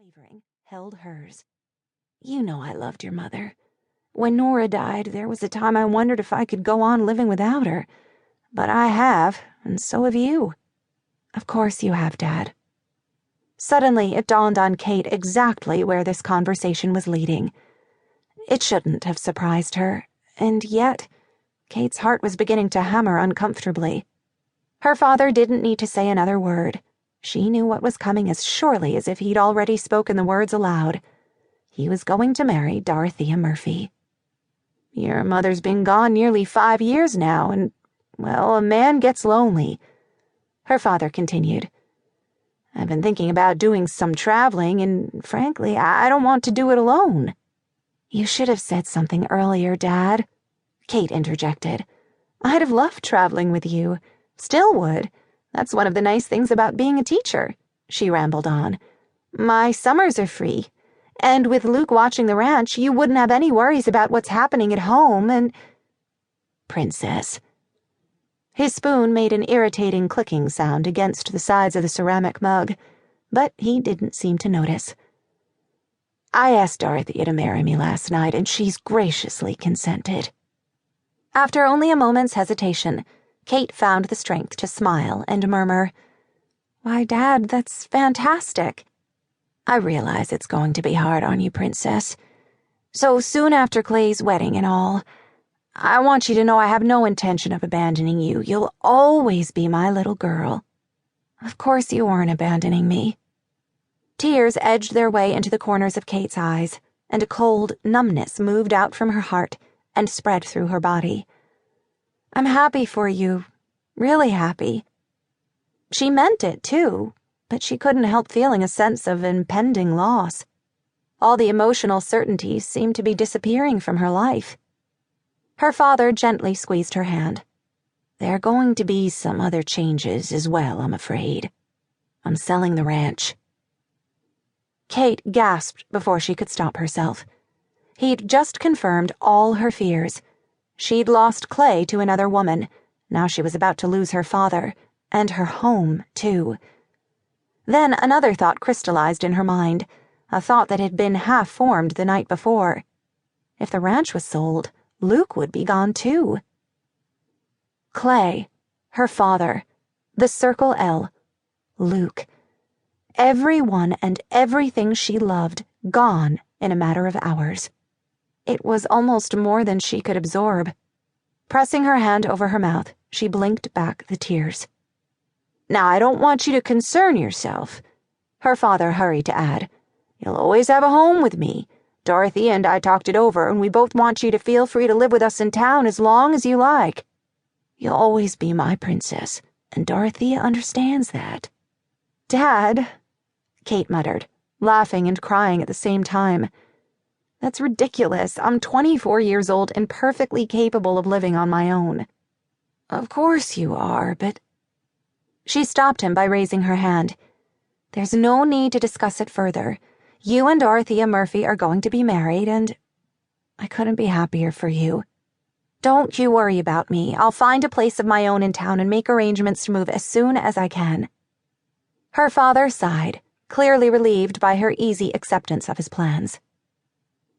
unwavering, held hers. "You know I loved your mother. When Nora died, there was a time I wondered if I could go on living without her. But I have, and so have you." "Of course you have, Dad." Suddenly, it dawned on Kate exactly where this conversation was leading. It shouldn't have surprised her, and yet Kate's heart was beginning to hammer uncomfortably. Her father didn't need to say another word. She knew what was coming as surely as if he'd already spoken the words aloud. He was going to marry Dorothea Murphy. "Your mother's been gone nearly 5 years now, and, well, a man gets lonely," her father continued. "I've been thinking about doing some traveling, and frankly, I don't want to do it alone." "You should have said something earlier, Dad," Kate interjected. "I'd have loved traveling with you. Still would. That's one of the nice things about being a teacher," she rambled on. "My summers are free. And with Luke watching the ranch, you wouldn't have any worries about what's happening at home, and—" "Princess." His spoon made an irritating clicking sound against the sides of the ceramic mug, but he didn't seem to notice. "I asked Dorothea to marry me last night, and she's graciously consented." After only a moment's hesitation, Kate found the strength to smile and murmur, "Why, Dad, that's fantastic." "I realize it's going to be hard on you, Princess. So soon after Clay's wedding and all, I want you to know I have no intention of abandoning you. You'll always be my little girl." "Of course you aren't abandoning me." Tears edged their way into the corners of Kate's eyes, and a cold numbness moved out from her heart and spread through her body. "I'm happy for you, really happy." She meant it, too, but she couldn't help feeling a sense of impending loss. All the emotional certainties seemed to be disappearing from her life. Her father gently squeezed her hand. "There are going to be some other changes as well, I'm afraid. I'm selling the ranch." Kate gasped before she could stop herself. He'd just confirmed all her fears. She'd lost Clay to another woman. Now she was about to lose her father, and her home, too. Then another thought crystallized in her mind, a thought that had been half-formed the night before. If the ranch was sold, Luke would be gone, too. Clay, her father, the Circle L, Luke. Everyone and everything she loved gone in a matter of hours. It was almost more than she could absorb. Pressing her hand over her mouth, she blinked back the tears. "Now, I don't want you to concern yourself," her father hurried to add. "You'll always have a home with me. Dorothy and I talked it over, and we both want you to feel free to live with us in town as long as you like. You'll always be my princess, and Dorothea understands that." "Dad," Kate muttered, laughing and crying at the same time. "That's ridiculous. I'm 24 years old and perfectly capable of living on my own." "Of course you are, but—" She stopped him by raising her hand. "There's no need to discuss it further. You and Dorothea Murphy are going to be married, and I couldn't be happier for you. Don't you worry about me. I'll find a place of my own in town and make arrangements to move as soon as I can." Her father sighed, clearly relieved by her easy acceptance of his plans.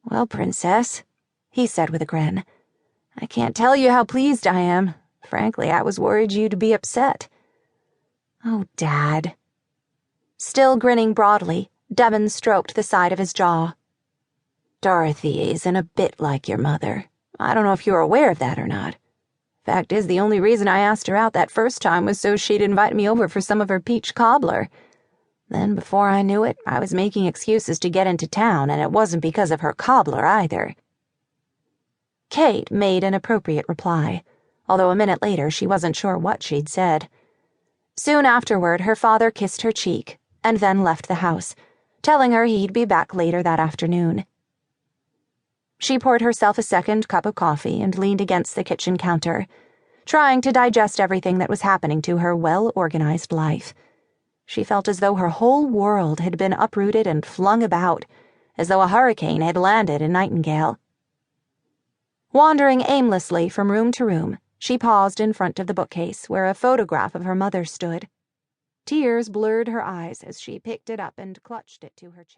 "Well, Princess," he said with a grin, "I can't tell you how pleased I am. Frankly, I was worried you'd be upset." "Oh, Dad." Still grinning broadly, Devon stroked the side of his jaw. "Dorothy isn't a bit like your mother. I don't know if you're aware of that or not. Fact is, the only reason I asked her out that first time was so she'd invite me over for some of her peach cobbler. Then, before I knew it, I was making excuses to get into town, and it wasn't because of her cobbler either." Kate made an appropriate reply, although a minute later she wasn't sure what she'd said. Soon afterward, her father kissed her cheek, and then left the house, telling her he'd be back later that afternoon. She poured herself a second cup of coffee and leaned against the kitchen counter, trying to digest everything that was happening to her well-organized life. She felt as though her whole world had been uprooted and flung about, as though a hurricane had landed in Nightingale. Wandering aimlessly from room to room, she paused in front of the bookcase where a photograph of her mother stood. Tears blurred her eyes as she picked it up and clutched it to her chest.